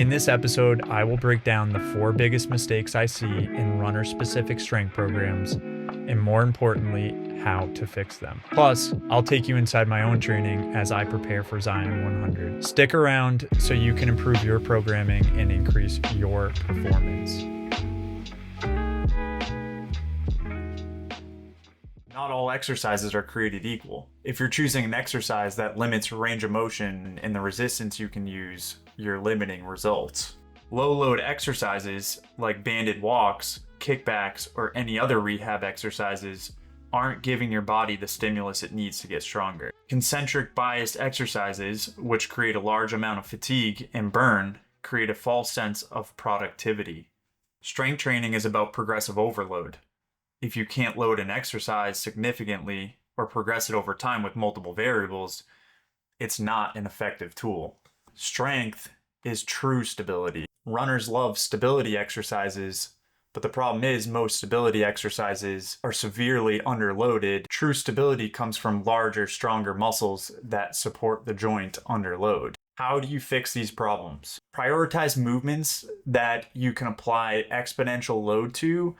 In this episode, I will break down the 4 biggest mistakes I see in runner-specific strength programs, and more importantly, how to fix them. Plus, I'll take you inside my own training as I prepare for Zion 100. Stick around so you can improve your programming and increase your performance. Not all exercises are created equal. If you're choosing an exercise that limits range of motion and the resistance you can use, you're limiting results. Low load exercises like banded walks, kickbacks, or any other rehab exercises aren't giving your body the stimulus it needs to get stronger. Concentric biased exercises, which create a large amount of fatigue and burn, create a false sense of productivity. Strength training is about progressive overload. If you can't load an exercise significantly or progress it over time with multiple variables, it's not an effective tool. Strength is true stability. Runners love stability exercises, but the problem is most stability exercises are severely underloaded. True stability comes from larger, stronger muscles that support the joint under load. How do you fix these problems? Prioritize movements that you can apply exponential load to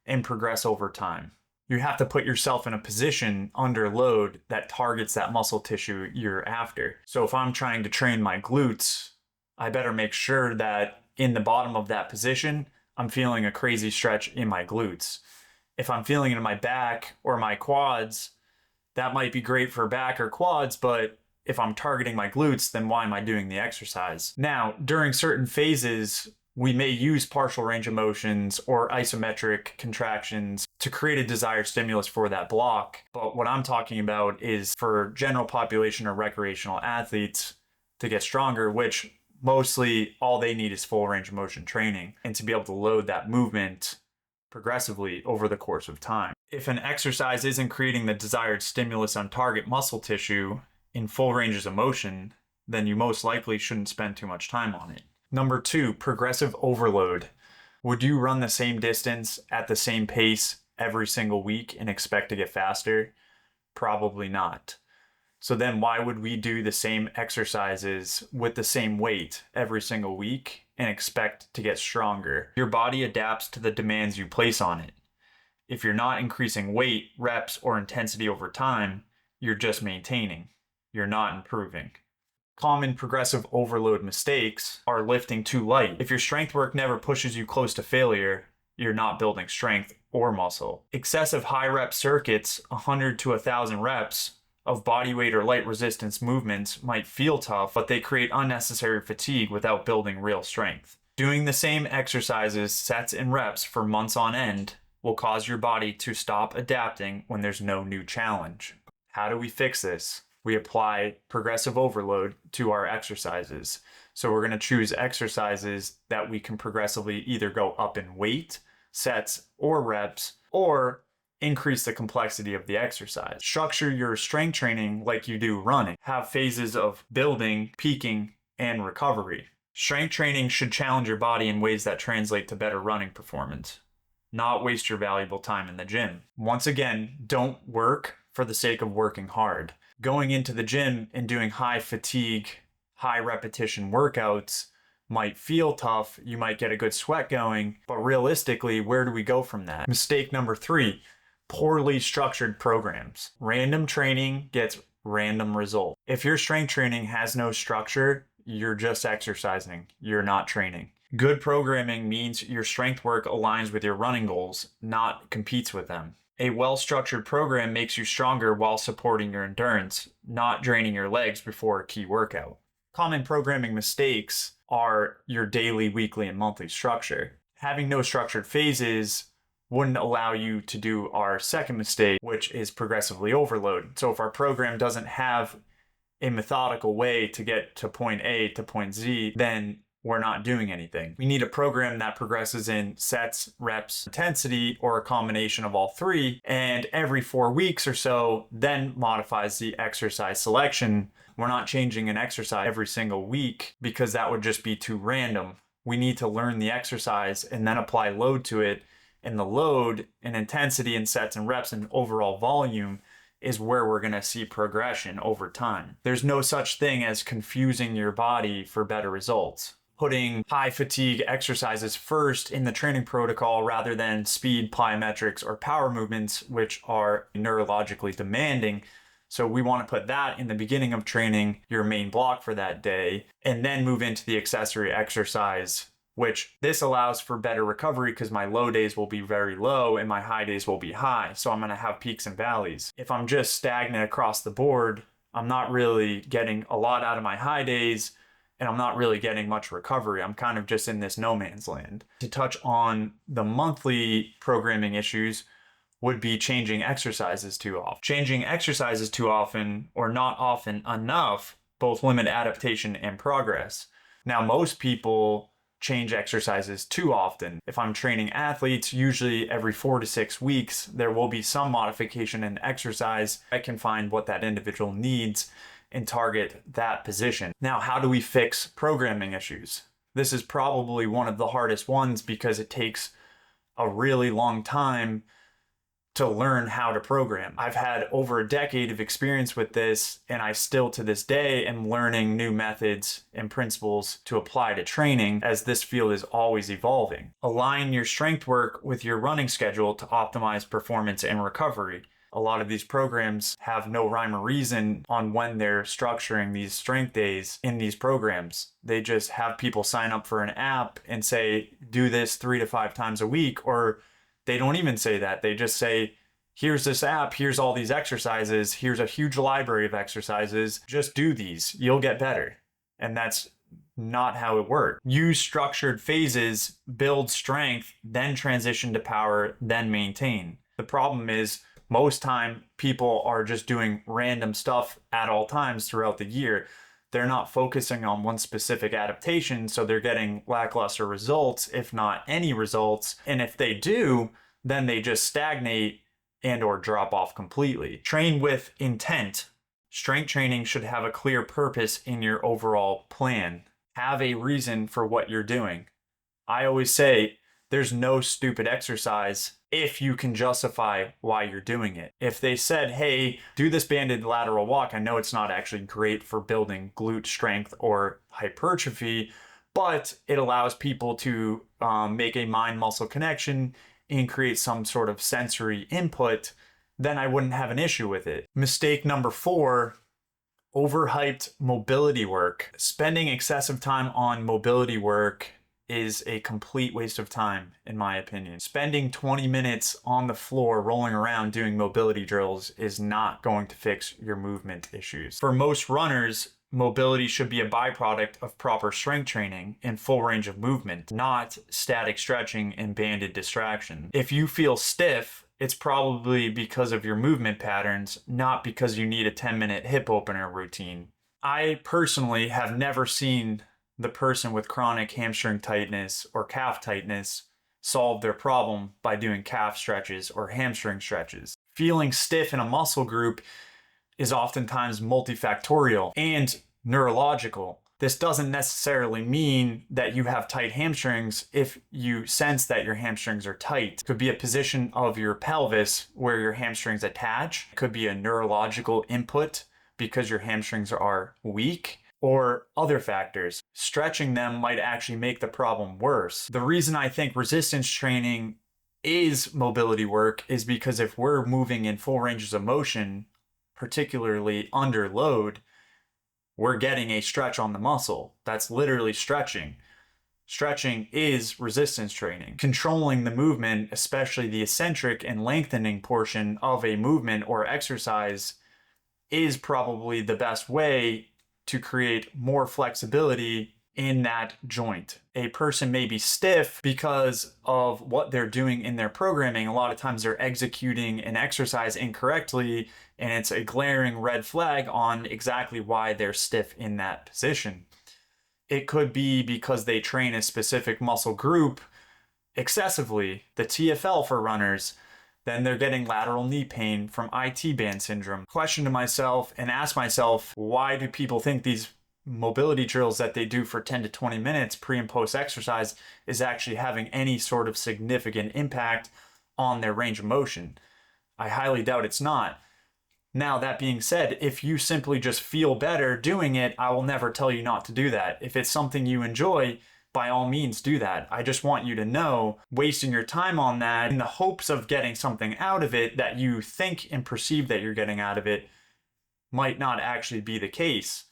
and progress over time. You have to put yourself in a position under load that targets that muscle tissue you're after. So if I'm trying to train my glutes, I better make sure that in the bottom of that position, I'm feeling a crazy stretch in my glutes. If I'm feeling it in my back or my quads, that might be great for back or quads, but if I'm targeting my glutes, then why am I doing the exercise? Now, during certain phases, we may use partial range of motions or isometric contractions to create a desired stimulus for that block. But what I'm talking about is for general population or recreational athletes to get stronger, which mostly all they need is full range of motion training and to be able to load that movement progressively over the course of time. If an exercise isn't creating the desired stimulus on target muscle tissue in full ranges of motion, then you most likely shouldn't spend too much time on it. Number 2, progressive overload. Would you run the same distance at the same pace every single week and expect to get faster? Probably not. So then why would we do the same exercises with the same weight every single week and expect to get stronger? Your body adapts to the demands you place on it. If you're not increasing weight, reps, or intensity over time, you're just maintaining. You're not improving. Common progressive overload mistakes are lifting too light. If your strength work never pushes you close to failure, you're not building strength or muscle. Excessive high rep circuits, 100 to 1,000 reps of body weight or light resistance movements might feel tough, but they create unnecessary fatigue without building real strength. Doing the same exercises, sets, and reps for months on end will cause your body to stop adapting when there's no new challenge. How do we fix this? We apply progressive overload to our exercises. So we're going to choose exercises that we can progressively either go up in weight, sets, or reps, or increase the complexity of the exercise. Structure your strength training like you do running. Have phases of building, peaking, and recovery. Strength training should challenge your body in ways that translate to better running performance, not waste your valuable time in the gym. Once again, don't work for the sake of working hard. Going into the gym and doing high fatigue, high repetition workouts might feel tough. You might get a good sweat going, but realistically, where do we go from that? Mistake number 3, poorly structured programs. Random training gets random results. If your strength training has no structure, you're just exercising. You're not training. Good programming means your strength work aligns with your running goals, not competes with them. A well-structured program makes you stronger while supporting your endurance, not draining your legs before a key workout. Common programming mistakes are your daily, weekly, and monthly structure. Having no structured phases wouldn't allow you to do our second mistake, which is progressively overload. So if our program doesn't have a methodical way to get to point A to point Z, then we're not doing anything. We need a program that progresses in sets, reps, intensity, or a combination of all 3, and every 4 weeks or so, then modifies the exercise selection. We're not changing an exercise every single week because that would just be too random. We need to learn the exercise and then apply load to it, and the load and intensity and sets and reps and overall volume is where we're going to see progression over time. There's no such thing as confusing your body for better results. putting high fatigue exercises first in the training protocol rather than speed, plyometrics, or power movements, which are neurologically demanding. So we want to put that in the beginning of training, your main block for that day, and then move into the accessory exercise, which this allows for better recovery because my low days will be very low and my high days will be high. So I'm going to have peaks and valleys. If I'm just stagnant across the board, I'm not really getting a lot out of my high days and I'm not really getting much recovery. I'm kind of just in this no man's land. To touch on the monthly programming issues would be changing exercises too often. Changing exercises too often or not often enough both limit adaptation and progress. Now, most people change exercises too often. If I'm training athletes, usually every 4 to 6 weeks, there will be some modification in exercise. I can find what that individual needs and target that position. Now, how do we fix programming issues? This is probably one of the hardest ones because it takes a really long time to learn how to program. I've had over a decade of experience with this, and I still to this day am learning new methods and principles to apply to training as this field is always evolving. Align your strength work with your running schedule to optimize performance and recovery. A lot of these programs have no rhyme or reason on when they're structuring these strength days in these programs. They just have people sign up for an app and say, do this 3 to 5 times a week, or they don't even say that. They just say, here's this app, here's all these exercises, here's a huge library of exercises, just do these, you'll get better. And that's not how it works. Use structured phases, build strength, then transition to power, then maintain. The problem is most time people are just doing random stuff at all times throughout the year. They're not focusing on one specific adaptation, so they're getting lackluster results, if not any results. And if they do, then they just stagnate and or drop off completely. Train with intent. Strength training should have a clear purpose in your overall plan. Have a reason for what you're doing. I always say there's no stupid exercise if you can justify why you're doing it. If they said, hey, do this banded lateral walk, I know it's not actually great for building glute strength or hypertrophy, but it allows people to make a mind-muscle connection and create some sort of sensory input, then I wouldn't have an issue with it. Mistake number 4, overhyped mobility work. Spending excessive time on mobility work is a complete waste of time, in my opinion. Spending 20 minutes on the floor rolling around doing mobility drills is not going to fix your movement issues. For most runners, mobility should be a byproduct of proper strength training and full range of movement, not static stretching and banded distraction. If you feel stiff, it's probably because of your movement patterns, not because you need a 10-minute hip opener routine. I personally have never seen the person with chronic hamstring tightness or calf tightness solve their problem by doing calf stretches or hamstring stretches. Feeling stiff in a muscle group is oftentimes multifactorial and neurological. This doesn't necessarily mean that you have tight hamstrings if you sense that your hamstrings are tight. It could be a position of your pelvis where your hamstrings attach. It could be a neurological input because your hamstrings are weak, or other factors. Stretching them might actually make the problem worse. The reason I think resistance training is mobility work is because if we're moving in full ranges of motion, particularly under load, we're getting a stretch on the muscle. That's literally stretching. Stretching is resistance training. Controlling the movement, especially the eccentric and lengthening portion of a movement or exercise, is probably the best way to create more flexibility in that joint. A person may be stiff because of what they're doing in their programming. A lot of times they're executing an exercise incorrectly, and it's a glaring red flag on exactly why they're stiff in that position. It could be because they train a specific muscle group excessively, the TFL for runners, then they're getting lateral knee pain from IT band syndrome. Question to myself and ask myself, why do people think these mobility drills that they do for 10 to 20 minutes pre and post exercise is actually having any sort of significant impact on their range of motion? I highly doubt it's not. Now, that being said, if you simply just feel better doing it, I will never tell you not to do that. If it's something you enjoy, by all means do that. I just want you to know wasting your time on that in the hopes of getting something out of it that you think and perceive that you're getting out of it might not actually be the case.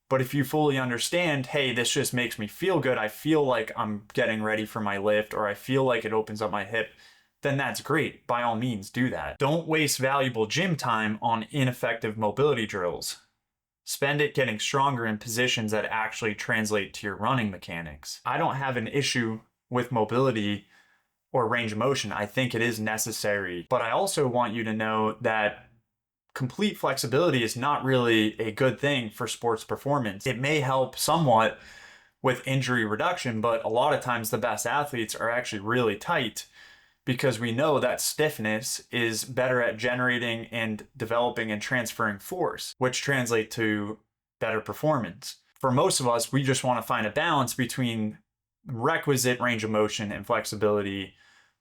But if you fully understand, hey, this just makes me feel good, I feel like I'm getting ready for my lift, or I feel like it opens up my hip, then that's great. By all means, do that. Don't waste valuable gym time on ineffective mobility drills. Spend it getting stronger in positions that actually translate to your running mechanics. I don't have an issue with mobility or range of motion. I think it is necessary. But I also want you to know that complete flexibility is not really a good thing for sports performance. It may help somewhat with injury reduction, but a lot of times the best athletes are actually really tight, because we know that stiffness is better at generating and developing and transferring force, which translate to better performance. For most of us, we just want to find a balance between requisite range of motion and flexibility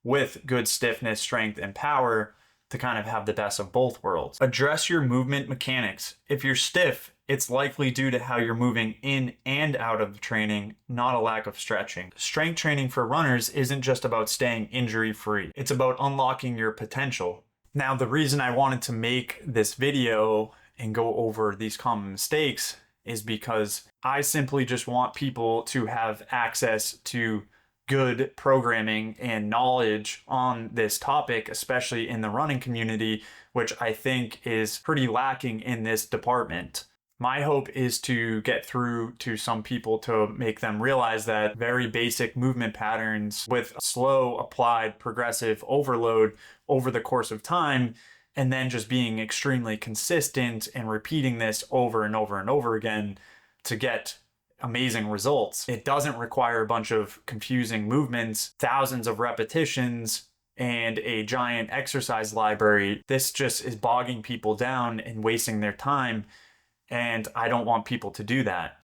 with good stiffness, strength, and power to kind of have the best of both worlds. Address your movement mechanics. If you're stiff, it's likely due to how you're moving in and out of training, not a lack of stretching. Strength training for runners isn't just about staying injury free. It's about unlocking your potential. Now, the reason I wanted to make this video and go over these common mistakes is because I simply just want people to have access to good programming and knowledge on this topic, especially in the running community, which I think is pretty lacking in this department. My hope is to get through to some people to make them realize that very basic movement patterns with slow applied progressive overload over the course of time, and then just being extremely consistent and repeating this over and over and over again to get amazing results. It doesn't require a bunch of confusing movements, thousands of repetitions, and a giant exercise library. This just is bogging people down and wasting their time, and I don't want people to do that.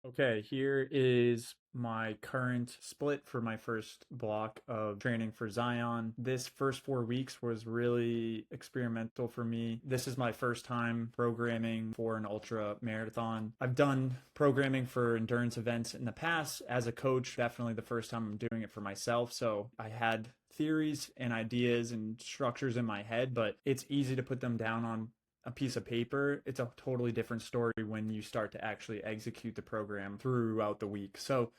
Okay, here is my current split for my first block of training for Zion. This first 4 weeks was really experimental for me. This is my first time programming for an ultra marathon. I've done programming for endurance events in the past as a coach, definitely the first time I'm doing it for myself. So I had theories and ideas and structures in my head, but it's easy to put them down on a piece of paper. It's a totally different story when you start to actually execute the program throughout the week. So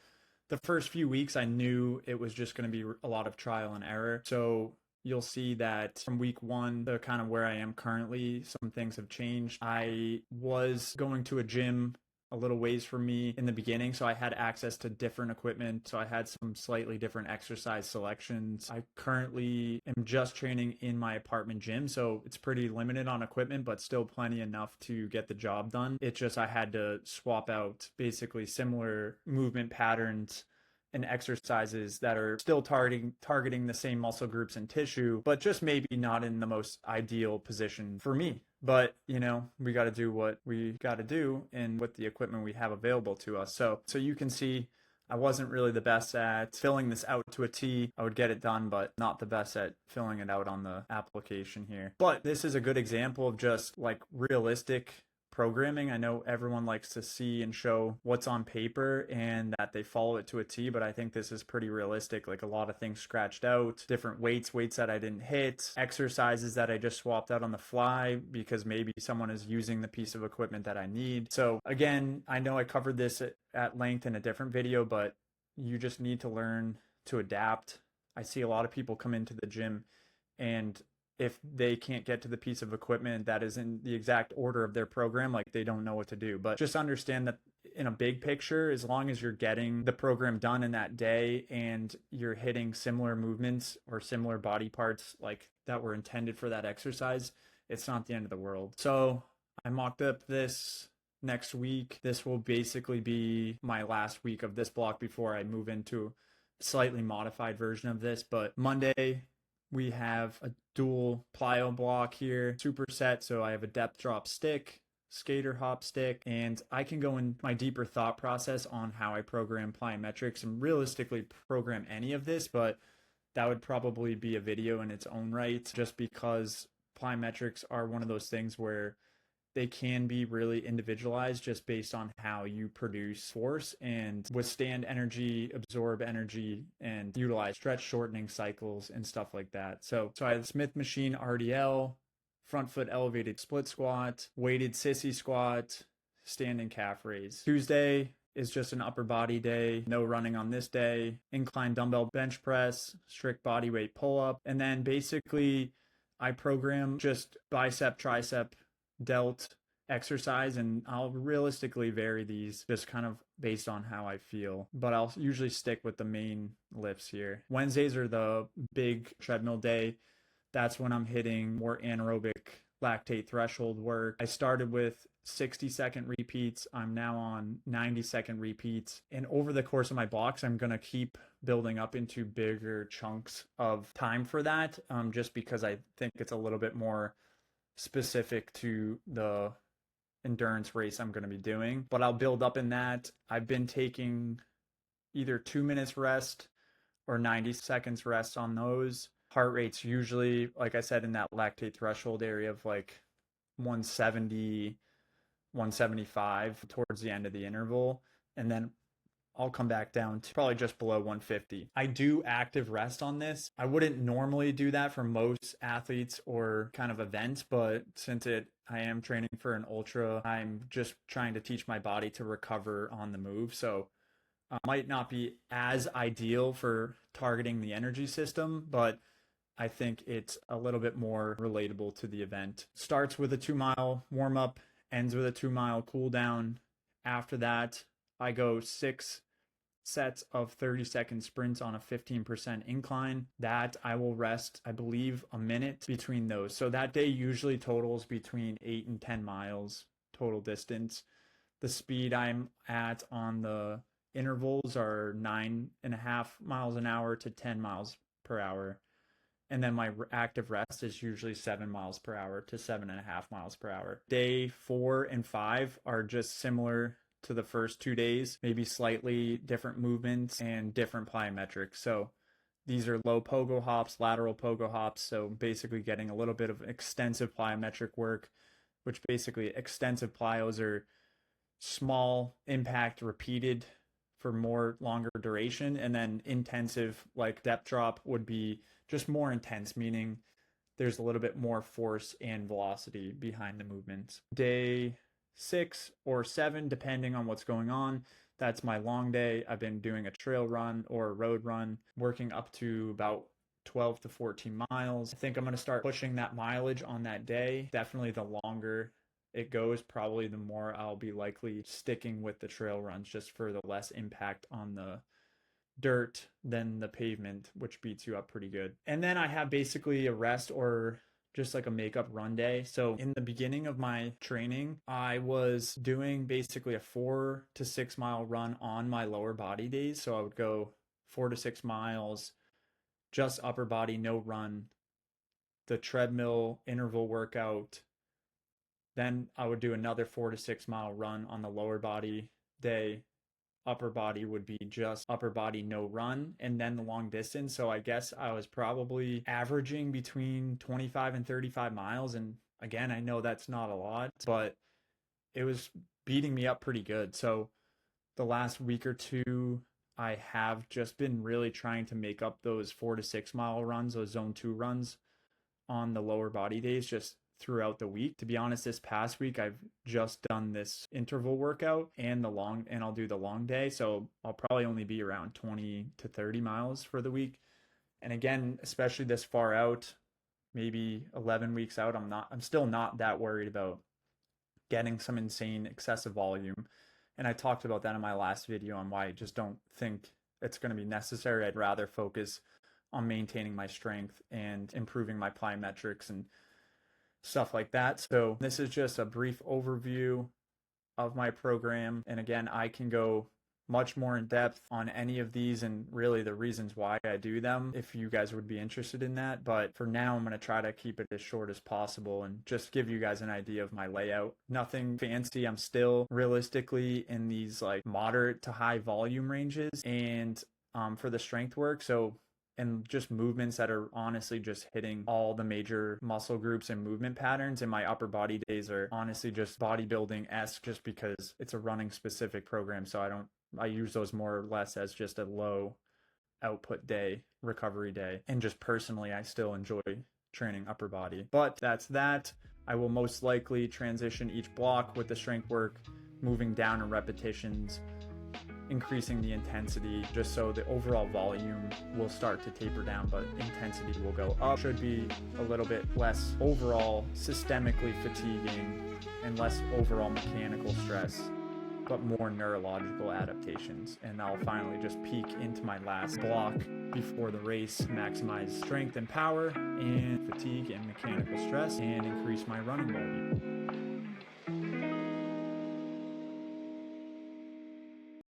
the first few weeks, I knew it was just going to be a lot of trial and error. So you'll see that from week one to kind of where I am currently, some things have changed. I was going to a gym a little ways from me in the beginning, so I had access to different equipment, so I had some slightly different exercise selections. I currently am just training in my apartment gym, so it's pretty limited on equipment, but still plenty enough to get the job done. It's just I had to swap out basically similar movement patterns and exercises that are still targeting the same muscle groups and tissue, but just maybe not in the most ideal position for me. But, you know, we got to do what we got to do and with the equipment we have available to us. So you can see I wasn't really the best at filling this out to a T. I would get it done, but not the best at filling it out on the application here. But this is a good example of just like realistic programming. I know everyone likes to see and show what's on paper and that they follow it to a T, but I think this is pretty realistic. Like a lot of things scratched out, different weights that I didn't hit, exercises that I just swapped out on the fly because maybe someone is using the piece of equipment that I need. So again, I know I covered this at length in a different video, but you just need to learn to adapt. I see a lot of people come into the gym and if they can't get to the piece of equipment that is in the exact order of their program, like they don't know what to do. But just understand that in a big picture, as long as you're getting the program done in that day and you're hitting similar movements or similar body parts like that were intended for that exercise, it's not the end of the world. So I mocked up this next week. This will basically be my last week of this block before I move into a slightly modified version of this. But Monday, we have a dual plyo block here, superset. So I have a depth drop stick, skater hop stick, and I can go in my deeper thought process on how I program plyometrics and realistically program any of this, but that would probably be a video in its own right, just because plyometrics are one of those things where they can be really individualized just based on how you produce force and withstand energy, absorb energy, and utilize stretch shortening cycles and stuff like that. So I had Smith machine RDL, front foot elevated split squat, weighted sissy squat, standing calf raise. Tuesday is just an upper body day, no running on this day, incline dumbbell bench press, strict body weight pull up, and then basically I program just bicep, tricep, delt exercise, and I'll realistically vary these just kind of based on how I feel, but I'll usually stick with the main lifts here. Wednesdays are the big treadmill day. That's when I'm hitting more anaerobic lactate threshold work. I started with 60-second repeats. I'm now on 90-second repeats. And over the course of my blocks, I'm going to keep building up into bigger chunks of time for that, just because I think it's a little bit more specific to the endurance race I'm going to be doing. But I'll build up in that. I've been taking either 2 minutes rest or 90 seconds rest on those. Heart rate's usually, like I said, in that lactate threshold area of like 170, 175 towards the end of the interval. And then I'll come back down to probably just below 150. I do active rest on this. I wouldn't normally do that for most athletes or kind of events, but since I am training for an ultra, I'm just trying to teach my body to recover on the move. So might not be as ideal for targeting the energy system, but I think it's a little bit more relatable to the event. Starts with a 2-mile warm up, ends with a 2-mile cool down. After that, I go 6 sets of 30-second sprints on a 15% incline. That I will rest, I believe, a minute between those. So that day usually totals between 8 and 10 miles total distance. The speed I'm at on the intervals are 9.5 miles an hour to 10 miles per hour. And then my active rest is usually 7 miles per hour to 7.5 miles per hour. Day 4 and 5 are just similar to the first 2 days, maybe slightly different movements and different plyometrics. So these are low pogo hops, lateral pogo hops. So basically getting a little bit of extensive plyometric work, which basically extensive plyos are small impact repeated for more longer duration. And then intensive, like depth drop, would be just more intense, meaning there's a little bit more force and velocity behind the movements. Day 6 or 7, depending on what's going on, that's my long day. I've been doing a trail run or a road run, working up to about 12 to 14 miles. I think I'm going to start pushing that mileage on that day. Definitely the longer it goes, probably the more I'll be likely sticking with the trail runs, just for the less impact on the dirt than the pavement, which beats you up pretty good. And then I have basically a rest or just like a makeup run day. So in the beginning of my training, I was doing basically a 4 to 6 mile run on my lower body days. So I would go 4 to 6 miles, just upper body, no run, the treadmill interval workout. Then I would do another 4 to 6 mile run on the lower body day. Upper body would be just upper body, no run, and then the long distance. So I guess I was probably averaging between 25 and 35 miles. And again, I know that's not a lot, but it was beating me up pretty good. So the last week or two, I have just been really trying to make up those 4 to 6 mile runs, those zone 2 runs on the lower body days, just throughout the week. To be honest, this past week I've just done this interval workout and I'll do the long day. So I'll probably only be around 20 to 30 miles for the week. And again, especially this far out, maybe 11 weeks out, I'm still not that worried about getting some insane excessive volume. And I talked about that in my last video on why I just don't think it's going to be necessary. I'd rather focus on maintaining my strength and improving my plyometrics and stuff like that. So this is just a brief overview of my program. And again, I can go much more in depth on any of these and really the reasons why I do them if you guys would be interested in that. But for now, I'm going to try to keep it as short as possible and just give you guys an idea of my layout. Nothing fancy. I'm still realistically in these like moderate to high volume ranges and for the strength work. So and just movements that are honestly just hitting all the major muscle groups and movement patterns. And my upper body days are honestly just bodybuilding-esque, just because it's a running specific program. So I use those more or less as just a low output day, recovery day. And just personally, I still enjoy training upper body. But that's that. I will most likely transition each block with the strength work, moving down in repetitions, increasing the intensity, just so the overall volume will start to taper down, but intensity will go up. Should be a little bit less overall systemically fatiguing and less overall mechanical stress, but more neurological adaptations. And I'll finally just peak into my last block before the race, maximize strength and power and fatigue and mechanical stress, and increase my running volume.